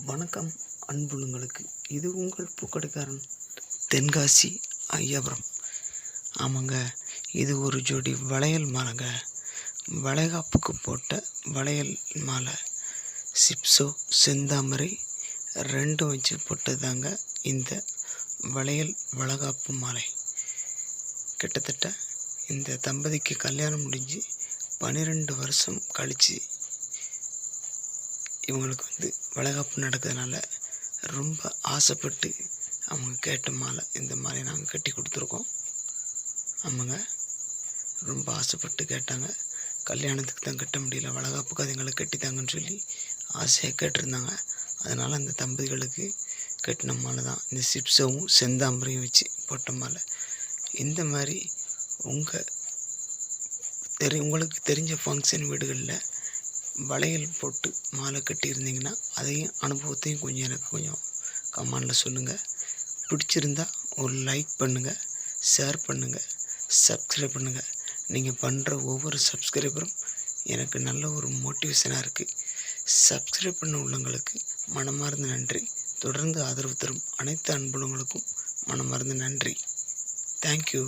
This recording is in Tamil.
வணக்கம் அன்புள்ளங்களுக்கு. இது உங்கள் பூக்கடைக்காரன் தென்காசி ஐயாபுரம். ஆமாங்க, இது ஒரு ஜோடி வளையல் மாலைங்க. வளைகாப்புக்கு போட்ட வளையல் மாலை. சிப்ஸோ செந்தாமரை ரெண்டும் வச்சு போட்டதாங்க இந்த வளையல் வளைகாப்பு மாலை. கிட்டத்தட்ட இந்த தம்பதிக்கு கல்யாணம் முடிஞ்சு 12 வருஷம் கழித்து இவங்களுக்கு வளைகாப்பு நடக்கிறதுனால ரொம்ப ஆசைப்பட்டு அவங்க கேட்ட மாலை. இந்த மாலையை நாங்கள் கட்டி கொடுத்துருக்கோம். ஆமாங்க, ரொம்ப ஆசைப்பட்டு கேட்டாங்க. கல்யாணத்துக்கு தான் கட்ட முடியல, வளைகாப்புக்கு அதுங்களை கட்டித்தாங்கன்னு சொல்லி ஆசையாக கேட்டிருந்தாங்க. அதனால் அந்த தம்பதிகளுக்கு கட்டின மாலை தான் இந்த சிப்ஸவும் செந்தாம்பரையும் வச்சு போட்ட மாலை. இந்த மாதிரி உங்களுக்கு தெரிஞ்ச ஃபங்க்ஷன் வீடுகளில் வளையல் போட்டு மாலை கட்டியிருந்தீங்கன்னா அதையும் அனுபவத்தையும் எனக்கு கமெண்டில் சொல்லுங்கள். பிடிச்சிருந்தா ஒரு லைக் பண்ணுங்கள், ஷேர் பண்ணுங்கள், சப்ஸ்கிரைப் பண்ணுங்கள். நீங்கள் பண்ணுற ஒவ்வொரு சப்ஸ்கிரைபரும் எனக்கு நல்ல ஒரு மோட்டிவேஷனாக இருக்குது. சப்ஸ்கிரைப் பண்ண உள்ளவங்களுக்கு மனமார்ந்த நன்றி. தொடர்ந்து ஆதரவு தரும் அனைத்து அன்புள்ளவங்களுக்கும் மனமார்ந்த நன்றி. தேங்க்யூ.